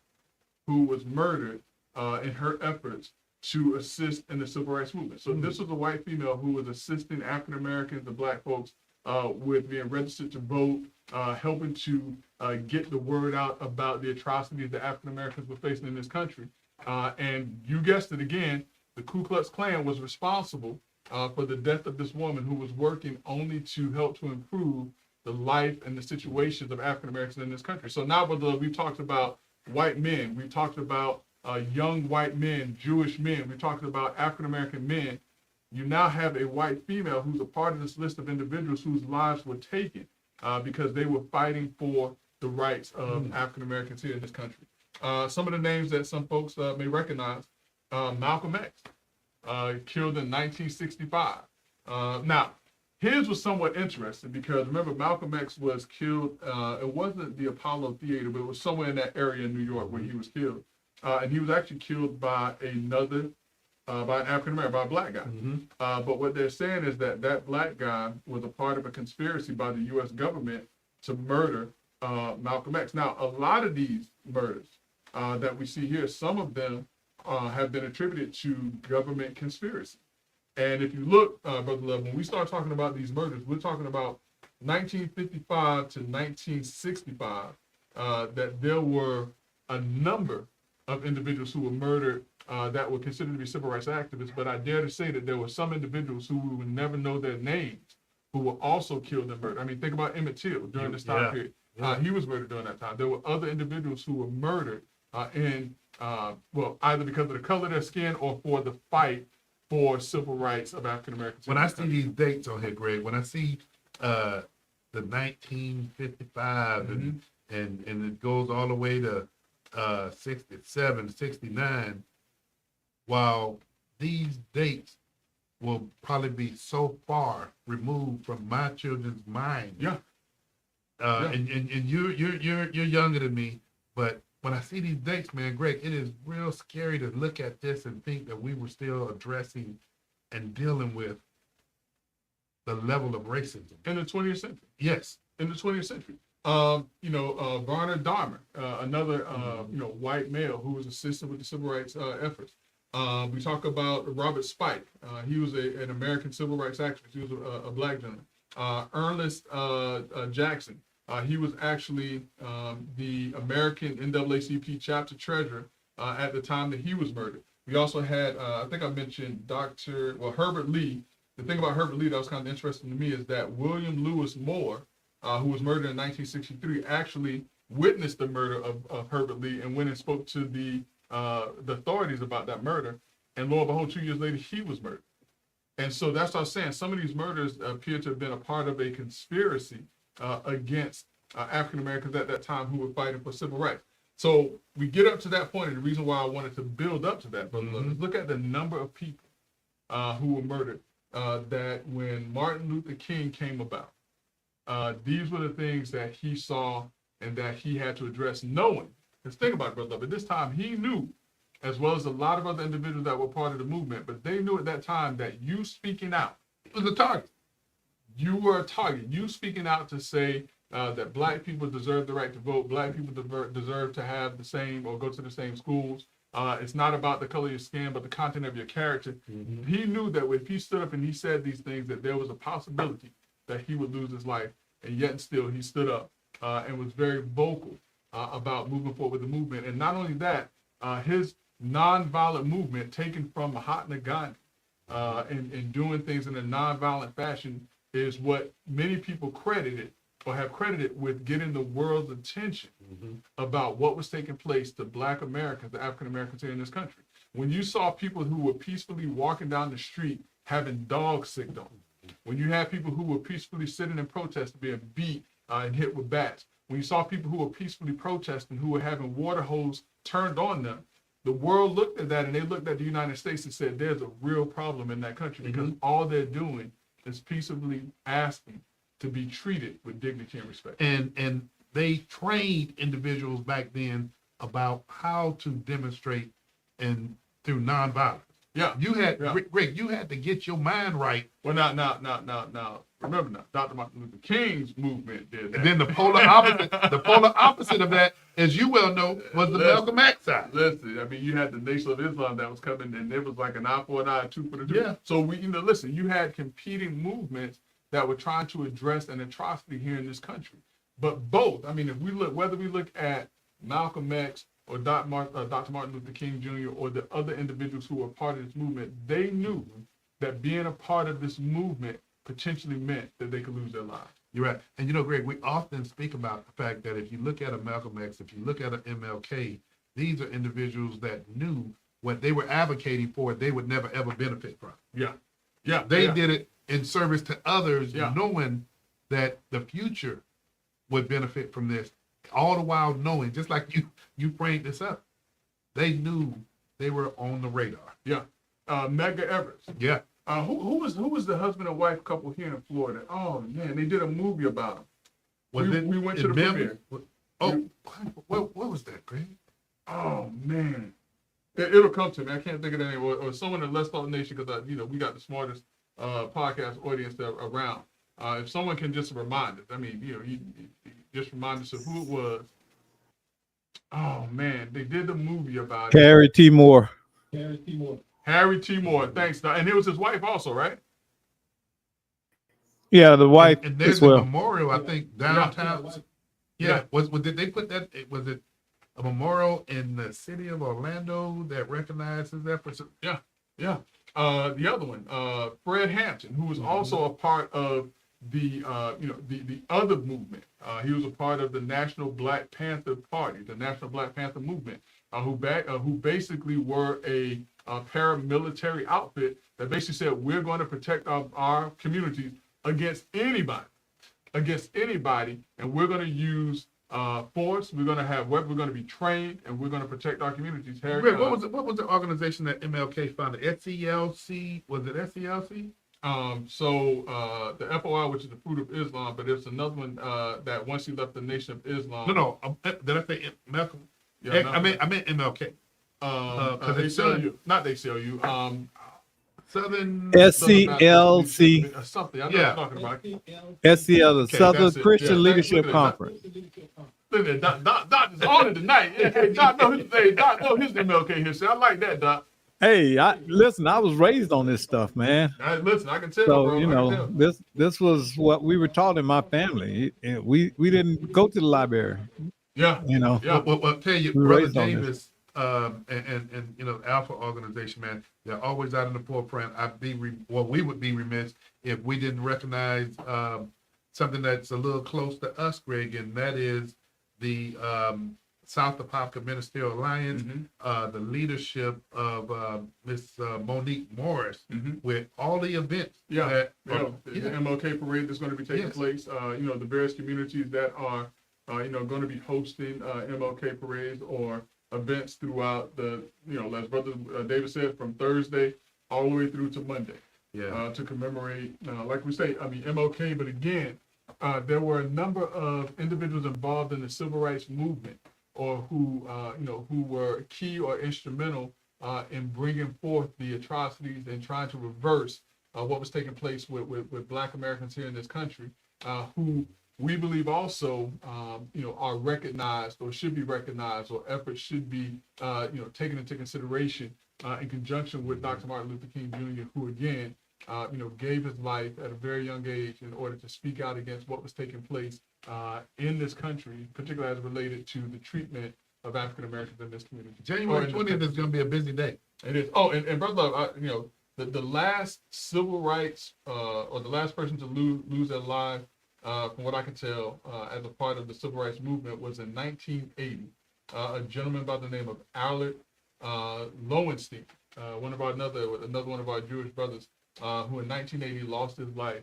S2: who was murdered in her efforts to assist in the civil rights movement. So this was a white female who was assisting African Americans and black folks with being registered to vote, helping to get the word out about the atrocities that African Americans were facing in this country. And you guessed it again, the Ku Klux Klan was responsible for the death of this woman who was working only to help to improve the life and the situations of African Americans in this country. So now, Brother, we've talked about white men, we've talked about young white men, Jewish men, we've talked about African American men. You now have a white female who's a part of this list of individuals whose lives were taken because they were fighting for the rights of African Americans here in this country. Some of the names that some folks may recognize, Malcolm X, killed in 1965. Now, his was somewhat interesting because remember, Malcolm X was killed, it wasn't the Apollo Theater, but it was somewhere in that area in New York where he was killed. And he was actually killed by by an African American, by a black guy. But what they're saying is that black guy was a part of a conspiracy by the U.S. government to murder Malcolm X. Now, a lot of these murders that we see here, some of them have been attributed to government conspiracy. And if you look, Brother Love, when we start talking about these murders, we're talking about 1955 to 1965, that there were a number of individuals who were murdered that were considered to be civil rights activists, but I dare to say that there were some individuals who we would never know their names who were also killed and murdered. I mean, think about Emmett Till during this time period. He was murdered during that time. There were other individuals who were murdered either because of the color of their skin or for the fight for civil rights of African Americans.
S1: When I see these dates on here, Greg, when I see the 1955 and it goes all the way to 67, 69, while these dates will probably be so far removed from my children's mind.
S2: Yeah.
S1: And you're younger than me, but when I see these dates, man, Greg, it is real scary to look at this and think that we were still addressing and dealing with the level of racism
S2: in the 20th century.
S1: Yes.
S2: In the 20th century. Bernard Dahmer, another white male who was assistant with the civil rights efforts. We talk about Robert Spike. He was an American civil rights activist. He was a black gentleman. Ernest Jackson. He was actually the American NAACP chapter treasurer at the time that he was murdered. We also had, I think I mentioned Herbert Lee. The thing about Herbert Lee that was kind of interesting to me is that William Lewis Moore, who was murdered in 1963, actually witnessed the murder of Herbert Lee and went and spoke to the authorities about that murder. And lo and behold, 2 years later, he was murdered. And so that's what I was saying. Some of these murders appear to have been a part of a conspiracy against African Americans at that time who were fighting for civil rights. So we get up to that point, and the reason why I wanted to build up to that, but look at the number of people who were murdered that when Martin Luther King came about. These were the things that he saw and that he had to address, knowing. Because think about it, Brother Love, at this time he knew, as well as a lot of other individuals that were part of the movement, but they knew at that time that you speaking out was a target. You were a target. You speaking out to say that black people deserve the right to vote, black people deserve to have the same or go to the same schools. It's not about the color of your skin, but the content of your character. He knew that if he stood up and he said these things, that there was a possibility that he would lose his life, and yet still he stood up and was very vocal about moving forward with the movement. And not only that, his nonviolent movement taken from Mahatma Gandhi and doing things in a nonviolent fashion is what many people credited or have credited with getting the world's attention about what was taking place to Black Americans, the African Americans here in this country. When you saw people who were peacefully walking down the street having dogs sicked on them, when you had people who were peacefully sitting in protest being beat and hit with bats, when you saw people who were peacefully protesting who were having water hose turned on them, the world looked at that and they looked at the United States and said, there's a real problem in that country because all they're doing is peaceably asking to be treated with dignity and respect.
S1: And they trained individuals back then about how to demonstrate and through nonviolence.
S2: Yeah.
S1: You had, Greg, you had to get your mind right.
S2: Well, now, remember now, Dr. Martin Luther King's movement did that.
S1: And then the polar opposite of that, as you well know, was the Malcolm X side.
S2: Listen, I mean, you had the Nation of Islam that was coming, and it was like an eye for an eye, two for the two.
S1: Yeah.
S2: So listen, you had competing movements that were trying to address an atrocity here in this country. But both, I mean, if we look, whether we look at Malcolm X or Dr. Martin Luther King Jr. or the other individuals who were part of this movement, they knew that being a part of this movement potentially meant that they could lose their lives.
S1: You're right. And Greg, we often speak about the fact that if you look at a Malcolm X, if you look at an MLK, these are individuals that knew what they were advocating for, they would never ever benefit from.
S2: Yeah.
S1: They did it in service to others, knowing that the future would benefit from this, all the while knowing, just like you framed this up, they knew they were on the radar.
S2: Yeah. Medgar Evers.
S1: Yeah.
S2: Who was the husband and wife couple here in Florida? Oh man, they did a movie about them. We went to the premiere.
S1: Oh, what was that, Greg?
S2: Oh man, it'll come to me. I can't think of the name. Or someone in Let's Talk Nation, because we got the smartest podcast audience around. If someone can just remind us, I mean, you just remind us of who it was. Oh man, they did the movie about
S3: Harry T. Moore.
S2: Harry T. Moore, thanks. And it was his wife also, right?
S3: Yeah, the wife
S1: and there's
S3: as well.
S1: a memorial, I think, downtown. Yeah. Did they put that? Was it a memorial in the city of Orlando that recognizes efforts?
S2: Yeah. The other one, Fred Hampton, who was also a part of the other movement. He was a part of the National Black Panther Party, the National Black Panther Movement. who basically were a paramilitary outfit that basically said we're going to protect our communities against anybody, and we're going to use force. We're going to have weapons. We're going to be trained, and we're going to protect our communities.
S1: Rick, what was the organization that MLK founded? SELC? Was it SELC?
S2: The FOI, which is the Fruit of Islam, but there's another one that once he left the Nation of Islam.
S1: No. Did I say Malcolm?
S2: Yeah,
S1: I meant MLK.
S2: they sell you, not they sell you.
S1: Southern
S3: SCLC.
S2: Something. I know what you're talking about.
S3: SCL, the
S1: Okay,
S3: Southern
S2: that's it.
S3: Christian
S2: Yeah,
S3: Leadership
S2: look at that.
S3: Conference.
S2: Look at that. Doc is on it tonight. Hey, Doc know his MLK history. I like that, Doc.
S3: Hey, listen, I was raised on this stuff, man.
S2: Listen, I can tell,
S3: So,
S2: bro.
S3: you
S2: I can
S3: know,
S2: tell.
S3: this was what we were taught in my family. We didn't go to the library,
S2: Yeah.
S3: you know.
S2: Yeah.
S1: Well, tell you,
S3: We
S1: Brother
S3: raised on
S1: Davis, and you know, the Alpha organization, man, they're always out in the forefront. We would be remiss if we didn't recognize something that's a little close to us, Greg, and that is the South Apopka Ministerial Alliance, the leadership of Miss Monique Morris, with all the events.
S2: Yeah,
S1: that
S2: the MLK parade that's going to be taking
S1: Yes.
S2: place. The various communities that are, going to be hosting MLK parades or events throughout the, as Brother David said, from Thursday all the way through to Monday, to commemorate, like we say, MLK. But again, there were a number of individuals involved in the civil rights movement, or who were key or instrumental in bringing forth the atrocities and trying to reverse what was taking place with Black Americans here in this country, who we believe also, are recognized or should be recognized, or efforts should be, taken into consideration in conjunction with Dr. Martin Luther King Jr., who again, gave his life at a very young age in order to speak out against what was taking place in this country, particularly as related to the treatment of African Americans in this community.
S1: January 20th is going to be a busy day.
S2: It is. Oh, and Brother Love, the last civil rights or the last person to lose their life, from what I can tell, as a part of the civil rights movement was in 1980. A gentleman by the name of Alec Lowenstein, another one of our Jewish brothers, who in 1980 lost his life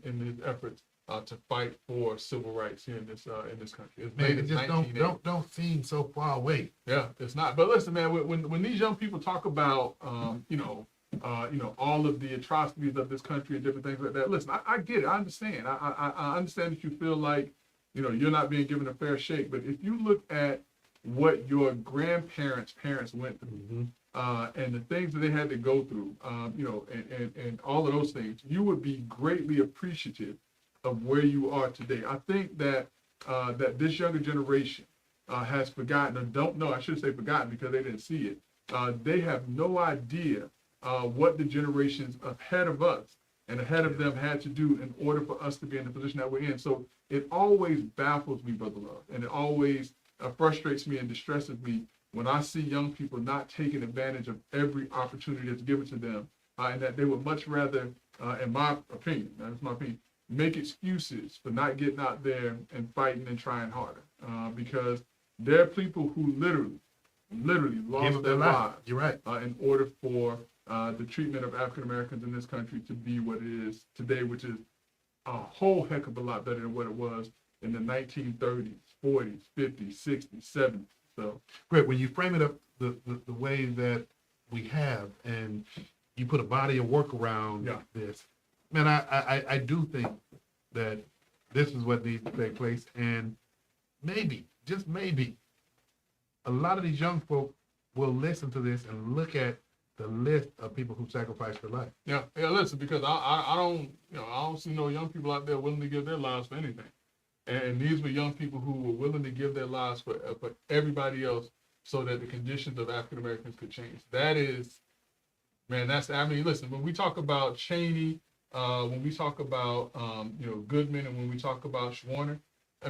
S2: in his efforts to fight for civil rights here in this country. It's
S1: Man,
S2: made
S1: it
S2: in
S1: just
S2: 1980.
S1: don't seem so far away.
S2: Yeah, it's not. But listen, man, when these young people talk about, all of the atrocities of this country and different things like that, listen, I get it. I understand. I understand that you feel like, you're not being given a fair shake. But if you look at what your grandparents' parents went through, and the things that they had to go through, and all of those things, you would be greatly appreciative of where you are today. I think that that this younger generation has forgotten, or don't know, I should say forgotten because they didn't see it. They have no idea what the generations ahead of us and ahead of them had to do in order for us to be in the position that we're in. So it always baffles me, Brother Love, and it always frustrates me and distresses me when I see young people not taking advantage of every opportunity that's given to them, and that they would much rather, in my opinion, that's my opinion, make excuses for not getting out there and fighting and trying harder, because there are people who literally lost their lives.
S1: You're right.
S2: In order for the treatment of African Americans in this country to be what it is today, which is a whole heck of a lot better than what it was in the 1930s, 40s, 50s, 60s, 70s. So,
S1: Great. When you frame it up the way that we have, and you put a body of work around this, man, I do think that this is what needs to take place, and maybe, just maybe, a lot of these young folk will listen to this and look at the list of people who sacrificed their life.
S2: Yeah. Listen, because I don't see no young people out there willing to give their lives for anything. And these were young people who were willing to give their lives for everybody else, so that the conditions of African Americans could change. That is, man, listen, when we talk about Cheney, when we talk about, Goodman, and when we talk about Schwerner,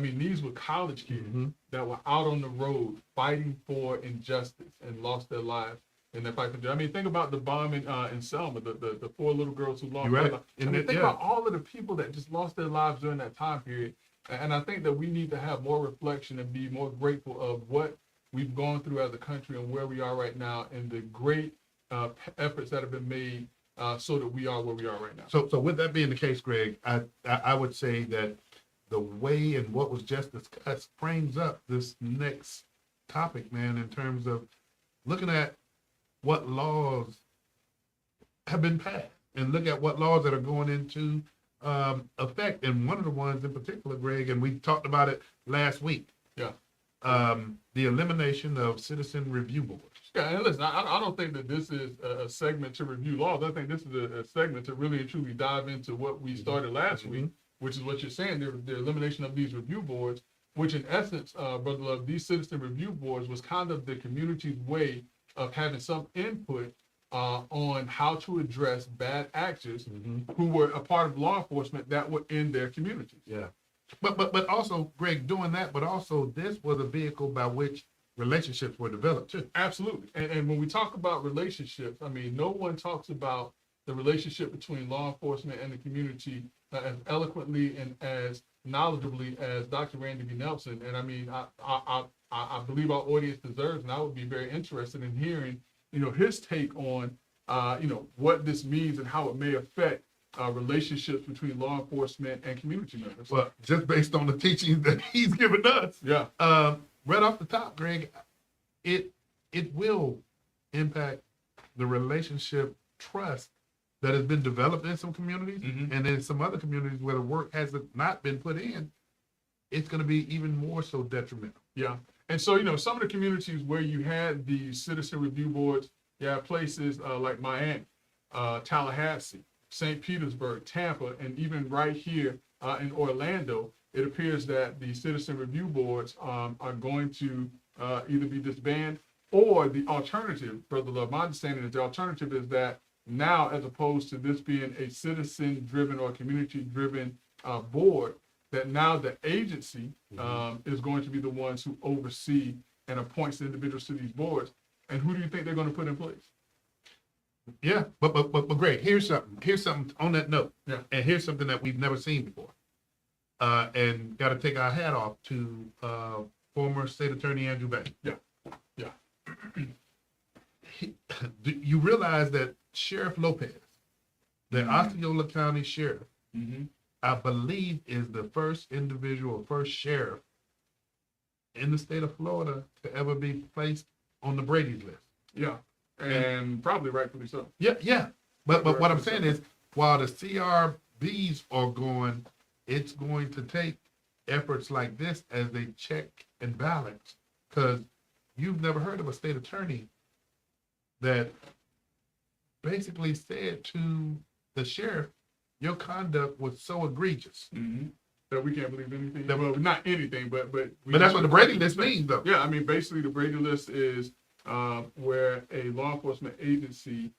S2: these were college kids that were out on the road fighting for injustice and lost their lives in their fight for justice. Think about the bombing in Selma, the 4 little girls who lost their lives. Think about all of the people that just lost their lives during that time period. And I think that we need to have more reflection and be more grateful of what we've gone through as a country and where we are right now, and the great efforts that have been made so that we are where we are right now.
S1: So with that being the case, Greg, I would say that the way and what was just discussed frames up this next topic, man, in terms of looking at what laws have been passed and look at what laws that are going into effect. And one of the ones in particular, Greg, and we talked about it last week.
S2: Yeah.
S1: The elimination of citizen review boards.
S2: Yeah, and listen, I don't think that this is a segment to review laws. I think this is a segment to really and truly dive into what we started last week, which is what you're saying, the elimination of these review boards, which in essence, Brother Love, these citizen review boards was kind of the community's way of having some input on how to address bad actors who were a part of law enforcement that were in their communities.
S1: Yeah. But also, Greg, doing that, but also this was a vehicle by which relationships were developed too.
S2: Absolutely. And when we talk about relationships, I mean, no one talks about the relationship between law enforcement and the community as eloquently and as knowledgeably as Dr. Randy B. Nelson. And I mean, I believe our audience deserves, and I would be very interested in hearing, his take on, what this means and how it may affect relationships between law enforcement and community members.
S1: Well, just based on the teachings that he's given us,
S2: Yeah.
S1: right off the top, Greg, it will impact the relationship trust that has been developed in some communities, and in some other communities where the work has not been put in, it's going to be even more so detrimental.
S2: Yeah. And so, some of the communities where you had the citizen review boards, you have places like Miami, Tallahassee, St. Petersburg, Tampa, and even right here in Orlando, it appears that the citizen review boards are going to either be disbanded or the alternative, Brother Love, my understanding is the alternative is that now, as opposed to this being a citizen-driven or community-driven board, that now the agency is going to be the ones who oversee and appoints the individuals to these boards. And who do you think they're going to put in place?
S1: Yeah, but Greg, here's something on that note.
S2: Yeah.
S1: And here's something that we've never seen before. And got to take our hat off to former State Attorney Andrew Bain.
S2: Yeah.
S1: Do you realize that Sheriff Lopez, the Osceola County Sheriff, I believe is the first sheriff in the state of Florida to ever be placed on the Brady's list.
S2: Yeah. And probably rightfully so.
S1: Yeah. But what I'm saying is, while the CRBs are going, it's going to take efforts like this as they check and balance, because you've never heard of a state attorney that basically said to the sheriff, your conduct was so egregious.
S2: That we can't believe anything. Well, not anything, but
S1: that's what the Brady list means, though.
S2: Yeah, I mean, basically the Brady list is where a law enforcement agency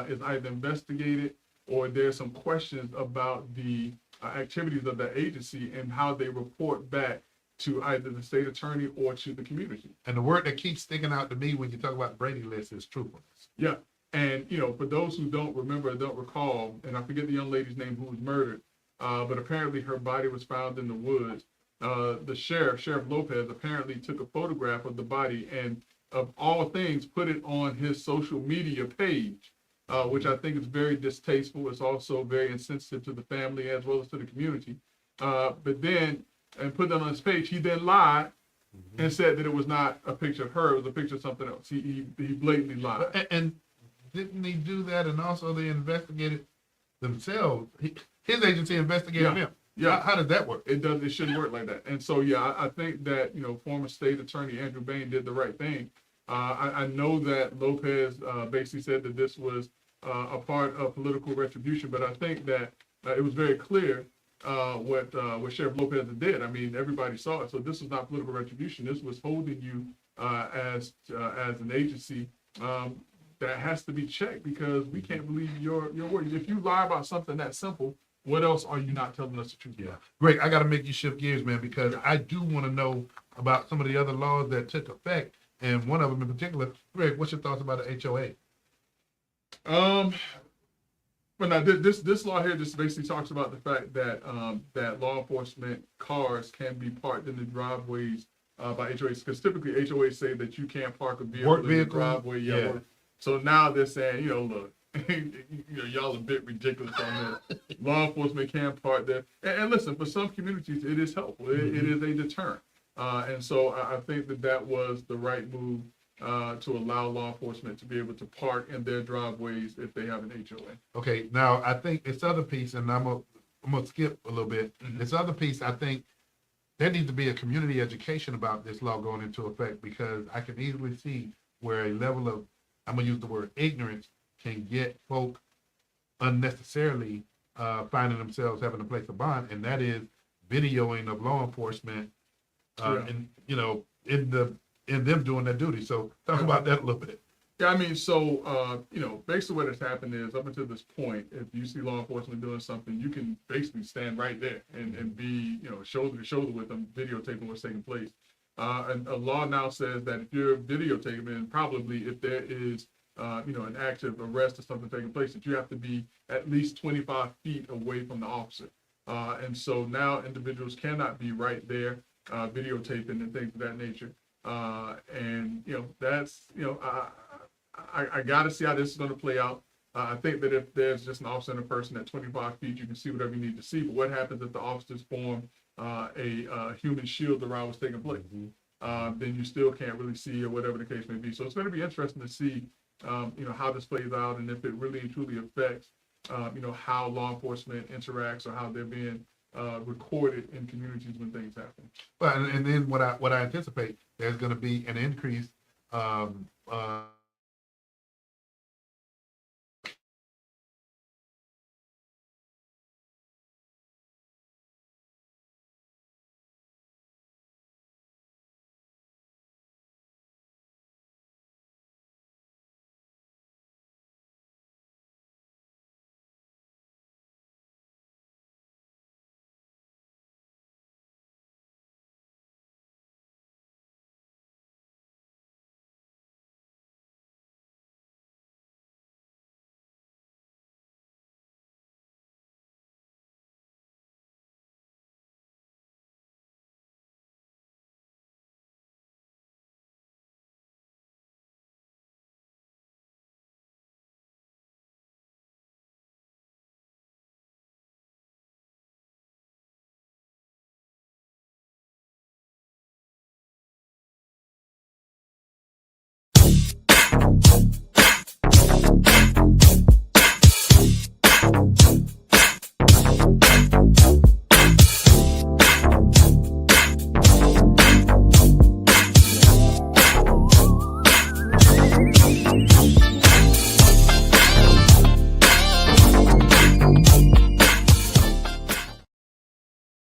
S2: is either investigated or there's some questions about the activities of that agency and how they report back to either the state attorney or to the community.
S1: And the word that keeps sticking out to me when you talk about the Brady list is truthfulness.
S2: Yeah. And, for those who don't remember, don't recall, and I forget the young lady's name who was murdered, but apparently her body was found in the woods. The Sheriff Lopez, apparently took a photograph of the body and, of all things, put it on his social media page, which I think is very distasteful. It's also very insensitive to the family as well as to the community. But then, and put that on his page, he then lied and said that it was not a picture of her, it was a picture of something else. He blatantly lied.
S1: And didn't he do that? And also they investigated themselves. His agency investigated him.
S2: Yeah.
S1: How does that work?
S2: It shouldn't work like that. And so, yeah, I think that, former state attorney Andrew Bain did the right thing. I know that Lopez basically said that this was a part of political retribution, but I think that it was very clear what Sheriff Lopez did. I mean, everybody saw it. So this was not political retribution. This was holding you as an agency that has to be checked, because we can't believe your words. If you lie about something that simple, what else are you not telling us the truth?
S1: Yeah. Greg, I got to make you shift gears, man, because I do want to know about some of the other laws that took effect, and one of them in particular. Greg, what's your thoughts about the HOA?
S2: But now this law here just basically talks about the fact that that law enforcement cars can be parked in the driveways by HOAs, because typically HOAs say that you can't park a vehicle
S1: Work
S2: in your
S1: vehicle,
S2: driveway.
S1: yeah.
S2: Work. So now they're saying, look, y'all a bit ridiculous on this. Law enforcement can park there. And listen, for some communities, it is helpful. It is a deterrent. And so I think that was the right move to allow law enforcement to be able to park in their driveways if they have an HOA.
S1: Okay, now I think this other piece, and I'm gonna skip a little bit. This other piece, I think there needs to be a community education about this law going into effect, because I can easily see where a level of, I'm gonna use the word ignorance, can get folk unnecessarily finding themselves having to place a bond, and that is videoing of law enforcement, and in them doing their duty. So talk about that a little bit.
S2: Yeah, I mean, so, basically what has happened is up until this point, if you see law enforcement doing something, you can basically stand right there and be, shoulder to shoulder with them, videotaping what's taking place. And a law now says that if you're videotaping, probably if there is, an active arrest or something taking place, that you have to be at least 25 feet away from the officer. And so now individuals cannot be right there videotaping and things of that nature. And that's, I got to see how this is going to play out. I think that if there's just an officer and a person at 25 feet, you can see whatever you need to see. But what happens if the officers form a human shield around what's taking place? Then you still can't really see, or whatever the case may be. So it's going to be interesting to see, how this plays out, and if it really and truly affects, how law enforcement interacts, or how they're being recorded in communities when things happen.
S1: Well, and then what I anticipate, there's going to be an increase